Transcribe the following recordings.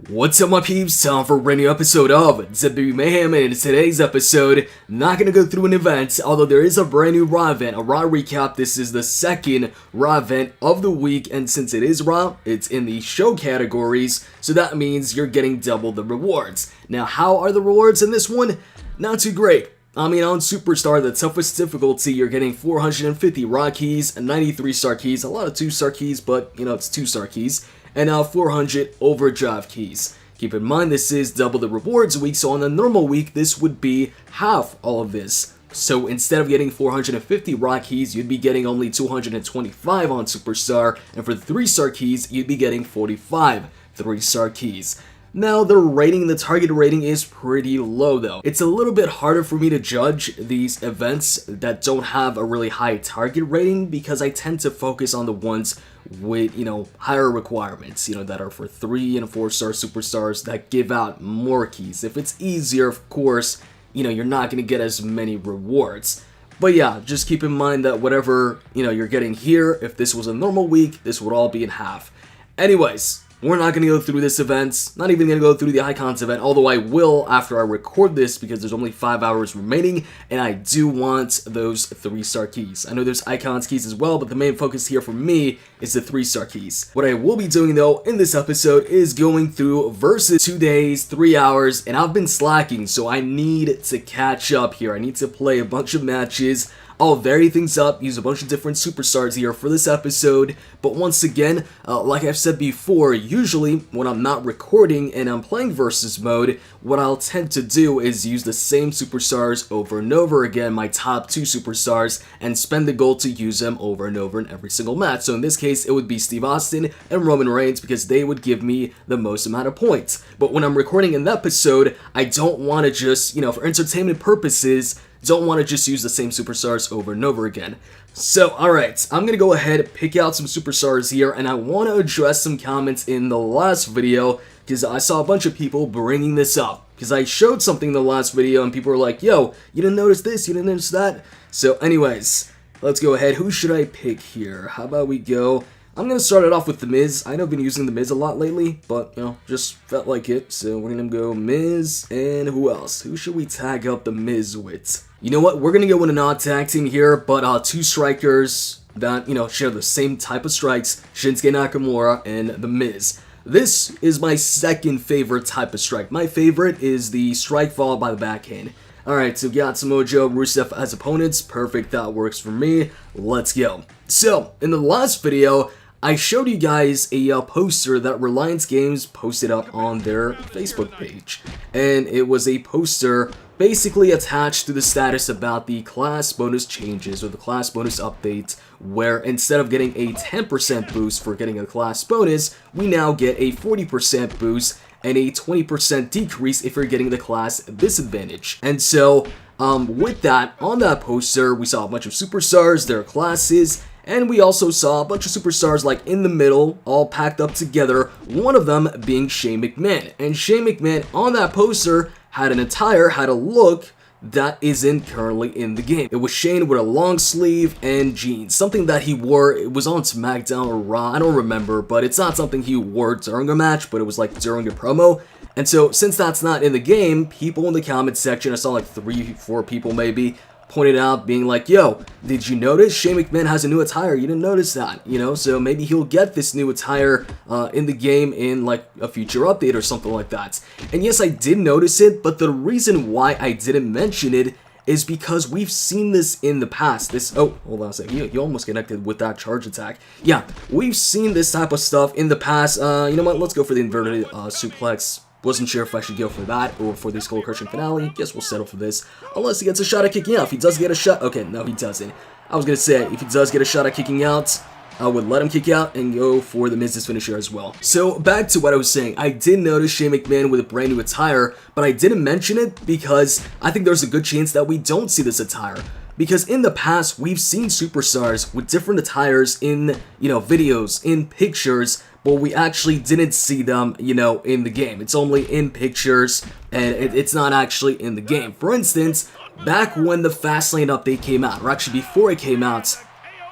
What's up my peeps, time for a brand new episode of WWE Mayhem, and in today's episode, not gonna go through an event, although there is a brand new Raw event, a Raw recap. This is the second Raw event of the week, and since it is Raw, it's in the show categories, so that means you're getting double the rewards. Now, how are the rewards in this one? Not too great. I mean, on Superstar, the toughest difficulty, you're getting 450 Raw keys, 93 star keys, a lot of 2-star keys, but, you know, it's 2-star keys, and now 400 overdrive keys. Keep in mind, this is double the rewards week, so on a normal week, this would be half all of this. So instead of getting 450 Raw keys, you'd be getting only 225 on Superstar, and for the 3-star keys, you'd be getting 45 3-star keys. Now, the target rating is pretty low though. It's a little bit harder for me to judge these events that don't have a really high target rating because I tend to focus on the ones with, higher requirements, that are for 3 and 4-star superstars that give out more keys. If it's easier, of course, you're not going to get as many rewards. But yeah, just keep in mind that whatever, you're getting here, if this was a normal week, this would all be in half. Anyways, we're not going to go through this event, not even going to go through the Icons event, although I will after I record this because there's only 5 hours remaining, and I do want those 3-star keys. I know there's Icons keys as well, but the main focus here for me is the 3-star keys. What I will be doing though in this episode is going through versus 2 days, 3 hours, and I've been slacking, so I need to catch up here. I need to play a bunch of matches. I'll vary things up, use a bunch of different superstars here for this episode, but once again, like I've said before, usually when I'm not recording and I'm playing versus mode, what I'll tend to do is use the same superstars over and over again, my top 2 superstars, and spend the gold to use them over and over in every single match. So in this case, it would be Steve Austin and Roman Reigns because they would give me the most amount of points. But when I'm recording an episode, I don't want to just, for entertainment purposes, don't want to just use the same superstars over and over again. So, alright, I'm going to go ahead and pick out some superstars here, and I want to address some comments in the last video, because I saw a bunch of people bringing this up. Because I showed something in the last video, and people were like, yo, you didn't notice this, you didn't notice that? So, anyways, let's go ahead. Who should I pick here? How about we go... I'm going to start it off with The Miz. I know I've been using The Miz a lot lately, but, just felt like it. So we're going to go Miz, and who else? Who should we tag up The Miz with? You know what? We're going to go with an odd tag team here, but 2 strikers that, share the same type of strikes, Shinsuke Nakamura and The Miz. This is my second favorite type of strike. My favorite is the strike followed by the backhand. Alright, so we got Samoa Joe, Rusev as opponents. Perfect, that works for me. Let's go. So, in the last video, I showed you guys a poster that Reliance Games posted up on their Facebook page. And it was a poster basically attached to the status about the class bonus changes or the class bonus update, where instead of getting a 10% boost for getting a class bonus, we now get a 40% boost and a 20% decrease if you're getting the class disadvantage. And so, with that, on that poster, we saw a bunch of superstars, their classes, and we also saw a bunch of superstars like in the middle, all packed up together, one of them being Shane McMahon. And Shane McMahon on that poster had an attire, had a look that isn't currently in the game. It was Shane with a long sleeve and jeans, something that he wore, it was on SmackDown or Raw, I don't remember, but it's not something he wore during a match, but it was like during a promo. And so, since that's not in the game, people in the comment section, I saw like 3-4 people maybe, pointed out being like, yo, did you notice Shane McMahon has a new attire? You didn't notice that, so maybe he'll get this new attire in the game in like a future update or something like that. And yes, I did notice it, but the reason why I didn't mention it is because we've seen this in the past. Oh, hold on a second, you almost connected with that charge attack. Yeah, we've seen this type of stuff in the past. You know what, let's go for the inverted suplex. Wasn't sure if I should go for that or for the skull crushing finale. Guess we'll settle for this. Unless he gets a shot at kicking out. If he does get a shot... Okay, no, he doesn't. I was going to say, if he does get a shot at kicking out, I would let him kick out and go for the Miz's finisher as well. So, back to what I was saying. I did notice Shane McMahon with a brand new attire, but I didn't mention it because I think there's a good chance that we don't see this attire. Because in the past, we've seen superstars with different attires in, videos, in pictures, but we actually didn't see them, in the game. It's only in pictures, and it's not actually in the game. For instance, back when the Fastlane update came out, or actually before it came out,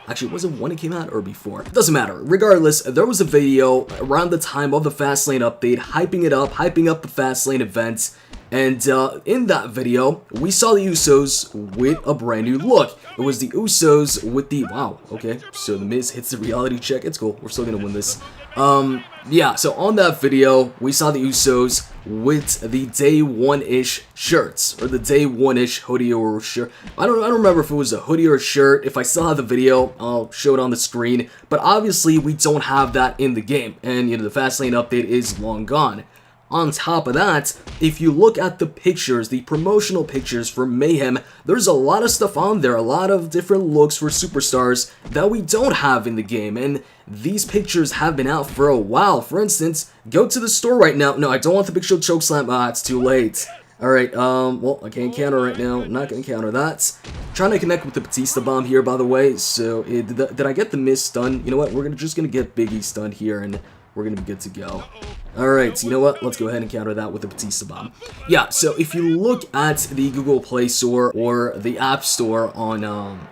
Actually, was it when it came out or before? Doesn't matter. Regardless, there was a video around the time of the Fastlane update, hyping up the Fastlane event. And in that video, we saw the Usos with a brand new look. It was the Usos with the, wow, okay, so the Miz hits the reality check. It's cool, we're still gonna win this. Yeah, so on that video, we saw the Usos with the day one-ish shirts, or the day one-ish hoodie or shirt. I don't remember if it was a hoodie or a shirt. If I still have the video, I'll show it on the screen. But obviously, we don't have that in the game, and you know, the Fastlane update is long gone. On top of that, if you look at the pictures, the promotional pictures for Mayhem, there's a lot of stuff on there, a lot of different looks for superstars that we don't have in the game, and these pictures have been out for a while. For instance, go to the store right now. No, I don't want the Big Show chokeslam. Ah, it's too late. Alright, well, I can't counter right now. I'm not gonna counter that. Trying to connect with the Batista bomb here, by the way, so did I get the Miz stun? You know what, we're just gonna get Big E stunned here, and we're gonna be good to go. Alright, so you know what? Let's go ahead and counter that with the Batista bomb. Yeah, so if you look at the Google Play Store or the App Store on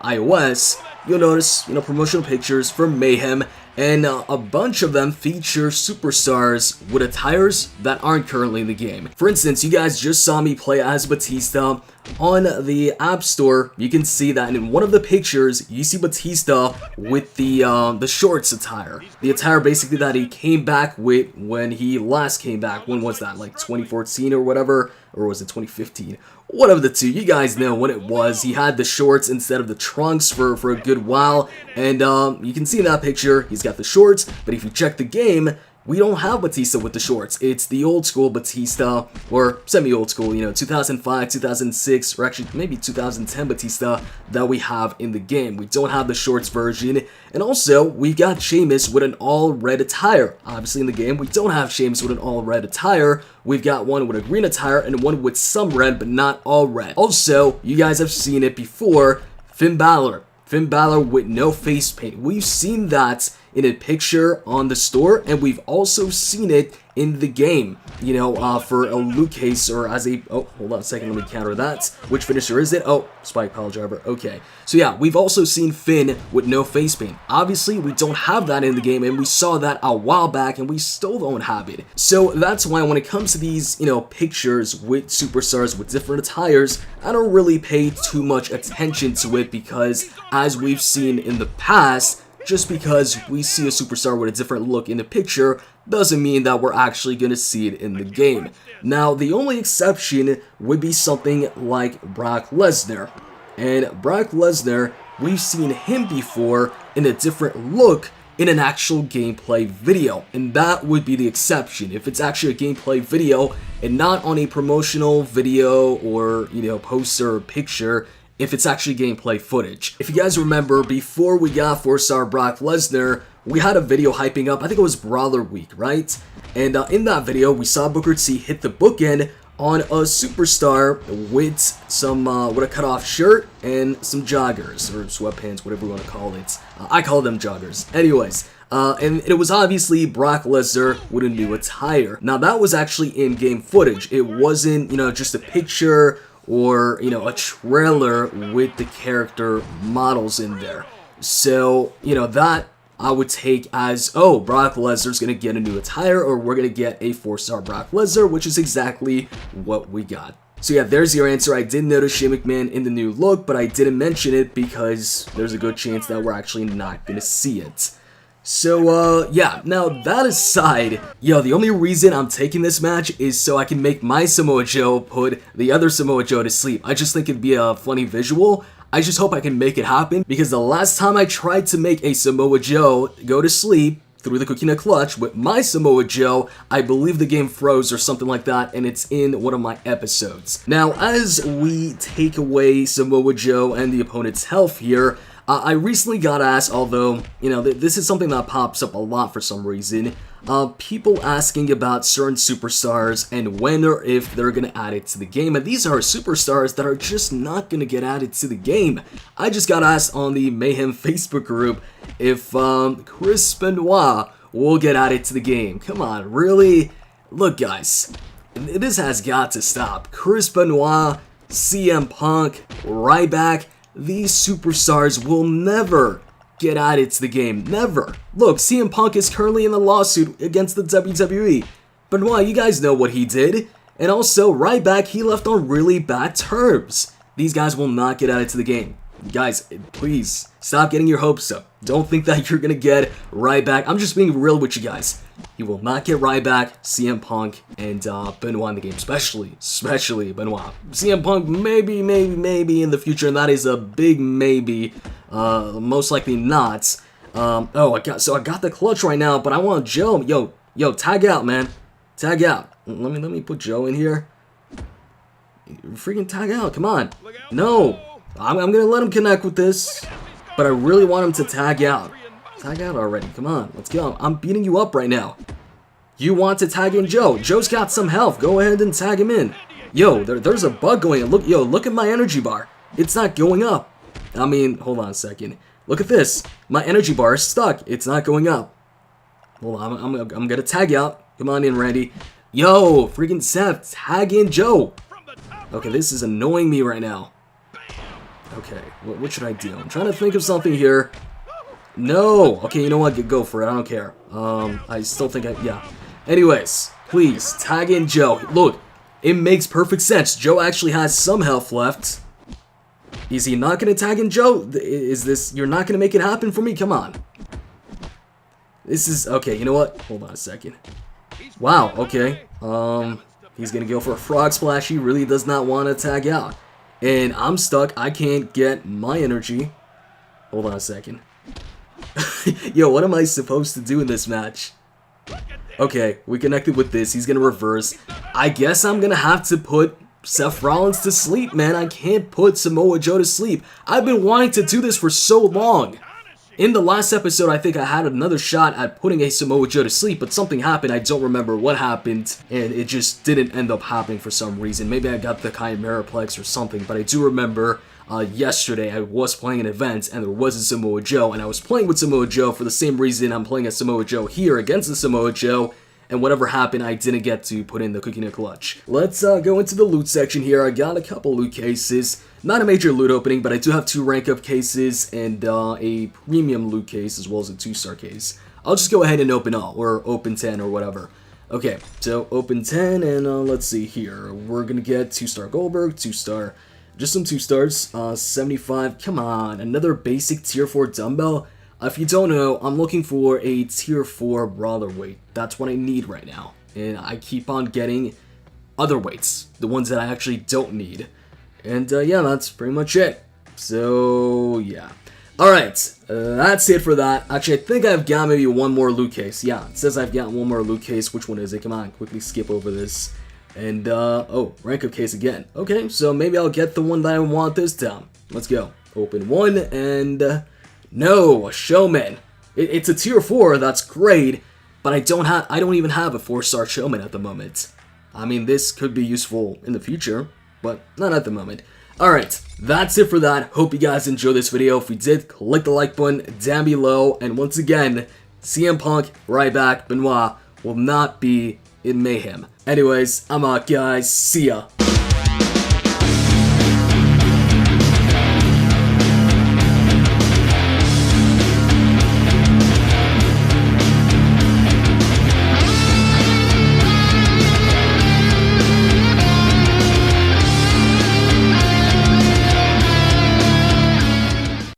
iOS, you'll notice, you know, promotional pictures from Mayhem, and a bunch of them feature superstars with attires that aren't currently in the game. For instance, you guys just saw me play as Batista. On the App Store, you can see that in one of the pictures, you see Batista with the shorts attire. The attire basically that he came back with when he last came back. When was that? Like 2014 or whatever? Or was it 2015? One of the two. You guys know what it was. He had the shorts instead of the trunks for a good while. And you can see in that picture, he's got the shorts. But if you check the game, we don't have Batista with the shorts. It's the old school Batista, or semi-old school, you know, 2005, 2006, or actually maybe 2010 Batista that we have in the game. We don't have the shorts version. And also, we've got Sheamus with an all-red attire. Obviously in the game, we don't have Sheamus with an all-red attire. We've got one with a green attire and one with some red, but not all red. Also, you guys have seen it before, Finn Balor. Finn Balor with no face paint. We've seen that in a picture on the store, and we've also seen it in the game, you know, for a Luke case or as a, oh, hold on a second, let me counter that. Which finisher is it? Oh, Spike Pile Driver, okay. So yeah, we've also seen Finn with no face paint. Obviously, we don't have that in the game, and we saw that a while back, and we still don't have it. So that's why when it comes to these, you know, pictures with superstars with different attires, I don't really pay too much attention to it, because as we've seen in the past, just because we see a superstar with a different look in the picture doesn't mean that we're actually going to see it in the game. Now, the only exception would be something like Brock Lesnar. And Brock Lesnar, we've seen him before in a different look in an actual gameplay video. And that would be the exception. If it's actually a gameplay video and not on a promotional video or, you know, poster or picture, if it's actually gameplay footage. If you guys remember, before we got 4-star Brock Lesnar, we had a video hyping up, I think it was Brawler Week, right? And in that video, we saw Booker T hit the bookend on a superstar with some, with a cutoff shirt and some joggers, or sweatpants, whatever you want to call it. I call them joggers. Anyways, and it was obviously Brock Lesnar with a new attire. Now, that was actually in-game footage. It wasn't, you know, just a picture or, you know, a trailer with the character models in there. So, you know, that I would take as, oh, Brock Lesnar's gonna get a new attire, or we're gonna get a 4-star Brock Lesnar, which is exactly what we got. So yeah, there's your answer. I did notice Shane McMahon in the new look, but I didn't mention it because there's a good chance that we're actually not gonna see it. So, yeah, now that aside, yo, the only reason I'm taking this match is so I can make my Samoa Joe put the other Samoa Joe to sleep. I just think it'd be a funny visual. I just hope I can make it happen, because the last time I tried to make a Samoa Joe go to sleep through the Coquina Clutch with my Samoa Joe, I believe the game froze or something like that, and it's in one of my episodes. Now, as we take away Samoa Joe and the opponent's health here, I recently got asked, although, you know, this is something that pops up a lot for some reason, people asking about certain superstars and when or if they're going to add it to the game. And these are superstars that are just not going to get added to the game. I just got asked on the Mayhem Facebook group if Chris Benoit will get added to the game. Come on, really? Look, guys, this has got to stop. Chris Benoit, CM Punk, Ryback, these superstars will never get added to the game. Never. Look, CM Punk is currently in a lawsuit against the WWE. Benoit, you guys know what he did. And also, Ryback, he left on really bad terms. These guys will not get added to the game. Guys, please, stop getting your hopes up. Don't think that you're gonna get Ryback. I'm just being real with you guys. You will not get Ryback, CM Punk, and Benoit in the game. Especially Benoit. CM Punk, maybe in the future, and that is a big maybe. Most likely not. I got the clutch right now, but I want Joe. Yo, tag out, man. Tag out. Let me put Joe in here. Freaking tag out, come on. No. I'm gonna let him connect with this, but I really want him to tag out. Tag out already, come on, let's go. I'm beating you up right now. You want to tag in Joe. Joe's got some health, go ahead and tag him in. Yo, there's a bug going on. Look at my energy bar. It's not going up. I mean, hold on a second. Look at this. My energy bar is stuck. It's not going up. Hold on, I'm gonna tag out. Come on in, Randy. Yo, freaking Seth, tag in Joe. Okay, this is annoying me right now. Okay, what should I do? I'm trying to think of something here. No! Okay, you know what? Go for it. I don't care. I still think yeah. Anyways, please, tag in Joe. Look, it makes perfect sense. Joe actually has some health left. Is he not going to tag in Joe? Is this... You're not going to make it happen for me? Come on. This is... Okay, you know what? Hold on a second. Wow, okay. He's going to go for a frog splash. He really does not want to tag out. And I'm stuck. I can't get my energy. Hold on a second. Yo, what am I supposed to do in this match? Okay, we connected with this. He's going to reverse. I guess I'm going to have to put Seth Rollins to sleep, man. I can't put Samoa Joe to sleep. I've been wanting to do this for so long. In the last episode, I think I had another shot at putting a Samoa Joe to sleep, but something happened. I don't remember what happened, and it just didn't end up happening for some reason. Maybe I got the Chimeraplex or something, but I do remember yesterday I was playing an event, and there was a Samoa Joe, and I was playing with Samoa Joe for the same reason I'm playing a Samoa Joe here against the Samoa Joe, and whatever happened, I didn't get to put in the Cooking and Clutch. Let's go into the loot section here. I got a couple loot cases. Not a major loot opening, but I do have 2 rank up cases and a premium loot case as well as a 2-star case. I'll just go ahead and open all, or open 10 or whatever. Okay, so open 10 and let's see here. We're gonna get 2-star Goldberg, 2-star, just some 2 stars, 75, come on, another basic tier 4 dumbbell. If you don't know, I'm looking for a tier 4 brawler weight. That's what I need right now. And I keep on getting other weights, the ones that I actually don't need. And yeah, that's pretty much it. So yeah. Alright, that's it for that. Actually, I think I've got maybe one more loot case. Yeah, it says I've got one more loot case. Which one is it? Come on, quickly skip over this. And oh, rank up case again. Okay, so maybe I'll get the one that I want this time. Let's go. Open one and no, a showman. It's a tier 4, that's great, but I don't even have a 4-star showman at the moment. I mean, this could be useful in the future, but not at the moment. Alright, that's it for that. Hope you guys enjoyed this video. If you did, click the like button down below. And once again, CM Punk, Ryback, Benoit will not be in Mayhem. Anyways, I'm out, guys. See ya.